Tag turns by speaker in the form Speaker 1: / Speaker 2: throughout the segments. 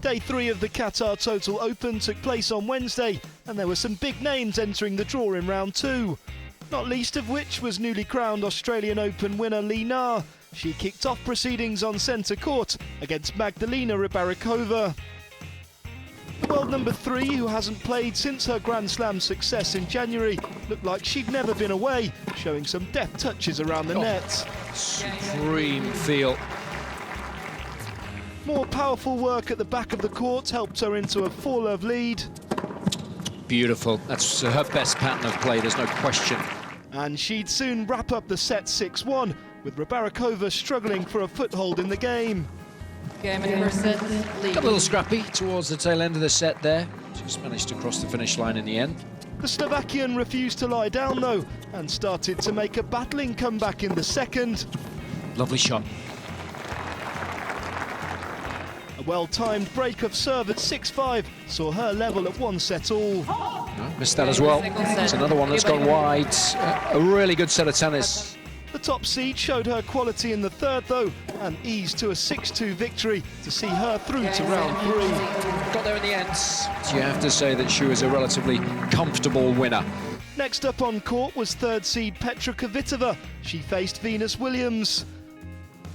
Speaker 1: Day 3 of the Qatar Total Open took place on Wednesday, and there were some big names entering the draw in round 2. Not least of which was newly crowned Australian Open winner Li Na. She kicked off proceedings on centre court against Magdalena Rybarikova. The world number 3, who hasn't played since her Grand Slam success in January, looked like she'd never been away, showing some deft touches around the net.
Speaker 2: Supreme feel.
Speaker 1: More powerful work at the back of the court helped her into a 4-love lead.
Speaker 2: Beautiful. That's her best pattern of play, there's no question.
Speaker 1: And she'd soon wrap up the set 6-1, with Rybarikova struggling for a foothold in the game.
Speaker 3: Got a
Speaker 2: little scrappy towards the tail end of the set there. Just managed to cross the finish line in the end.
Speaker 1: The Slovakian refused to lie down though, and started to make a battling comeback in the second.
Speaker 2: Lovely shot.
Speaker 1: A well-timed break of serve at 6-5 saw her level at 1-all.
Speaker 2: No, missed that as well. It's another one that's gone wide. A really good set of tennis.
Speaker 1: The top seed showed her quality in the third though, and eased to a 6-2 victory to see her through to round 3.
Speaker 2: Got there in the end. So you have to say that she was a relatively comfortable winner.
Speaker 1: Next up on court was third seed Petra Kvitova. She faced Venus Williams.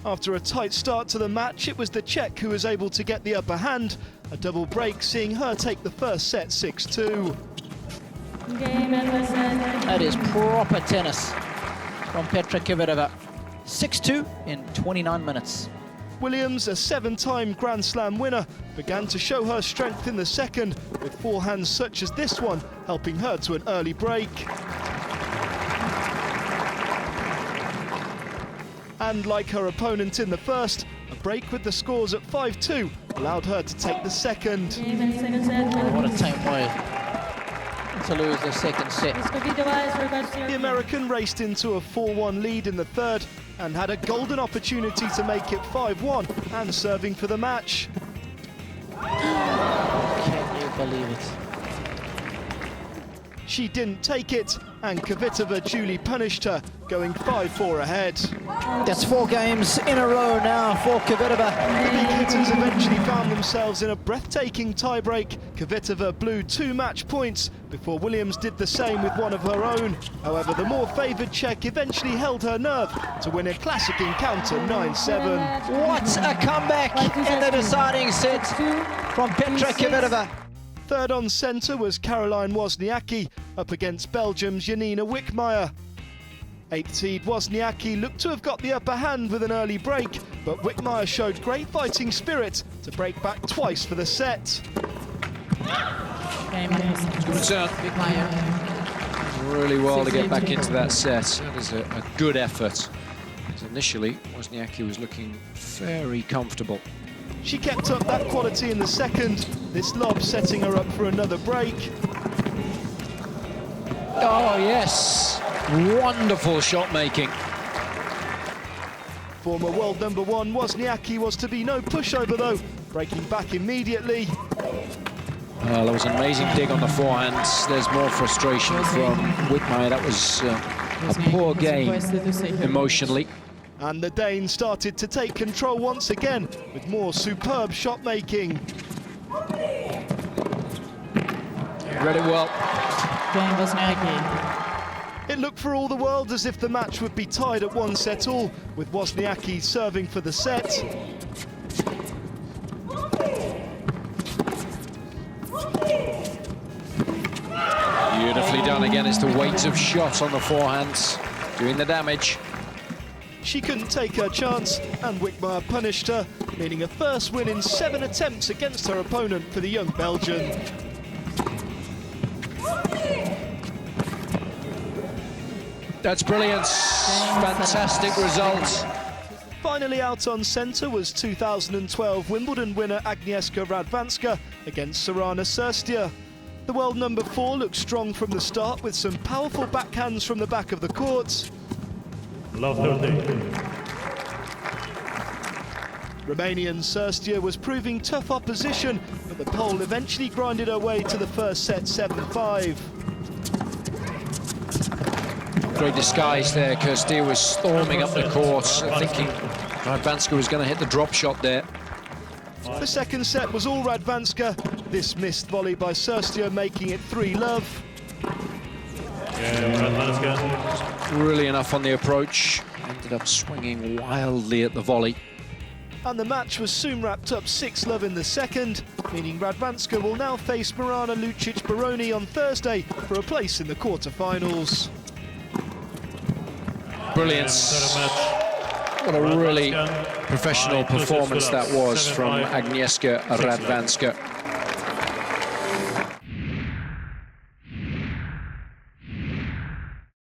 Speaker 1: After a tight start to the match, it was the Czech who was able to get the upper hand. A double break seeing her take the first set 6-2.
Speaker 4: That is proper tennis from Petra Kvitova. 6-2 in 29 minutes.
Speaker 1: Williams, a 7-time Grand Slam winner, began to show her strength in the second, with forehands such as this one helping her to an early break. And like her opponent in the first, a break with the scores at 5-2 allowed her to take the second.
Speaker 4: Oh, what a tame way to lose the second set.
Speaker 1: The American raced into a 4-1 lead in the third and had a golden opportunity to make it 5-1 and serving for the match.
Speaker 4: Can you believe it?
Speaker 1: She didn't take it, and Kvitova duly punished her, going 5-4 ahead.
Speaker 4: That's 4 games in a row now for Kvitova.
Speaker 1: The big hitters eventually found themselves in a breathtaking tiebreak. Kvitova blew 2 match points before Williams did the same with one of her own. However, the more favoured Czech eventually held her nerve to win a classic encounter 9-7.
Speaker 4: What a comeback in the deciding set from Petra Kvitova.
Speaker 1: Third on centre was Caroline Wozniacki, up against Belgium's Yanina Wickmayer. 8th seed Wozniacki looked to have got the upper hand with an early break, but Wickmayer showed great fighting spirit to break back twice for the set.
Speaker 2: Good return. Really well to get back into that set. That is a good effort. Initially, Wozniacki was looking very comfortable.
Speaker 1: She kept up that quality in the second, this lob setting her up for another break.
Speaker 2: Oh yes, wonderful shot making.
Speaker 1: Former world number 1 Wozniacki was to be no pushover though, breaking back immediately.
Speaker 2: Well, that was an amazing dig on the forehand. There's more frustration from Wickmayer. That was a poor game emotionally.
Speaker 1: And the Dane started to take control once again with more superb shot making.
Speaker 2: Read it well.
Speaker 1: It looked for all the world as if the match would be tied at 1-all, with Wozniacki serving for the set.
Speaker 2: Beautifully done again. It's the weight of shot on the forehands doing the damage.
Speaker 1: She couldn't take her chance, and Wickmayer punished her, meaning a first win in 7 attempts against her opponent for the young Belgian.
Speaker 2: That's brilliant. Fantastic result.
Speaker 1: Finally out on centre was 2012 Wimbledon winner Agnieszka Radwanska against Sorana Cirstea. The world number 4 looked strong from the start with some powerful backhands from the back of the court.
Speaker 5: Love her day.
Speaker 1: Romanian Cirstea was proving tough opposition, but the Pole eventually grinded her way to the first set 7-5.
Speaker 2: Great disguise there. Cirstea was storming up the court, thinking Radwanska was going to hit the drop shot there.
Speaker 1: The second set was all Radwanska. This missed volley by Cirstea making it 3-love.
Speaker 5: Yeah, Radwanska.
Speaker 2: Really enough on the approach. Ended up swinging wildly at the volley.
Speaker 1: And the match was soon wrapped up 6-love in the second, meaning Radwanska will now face Mirana Lucic-Baroni on Thursday for a place in the quarter-finals.
Speaker 2: Brilliance. What a really professional performance that was from Agnieszka Radwanska.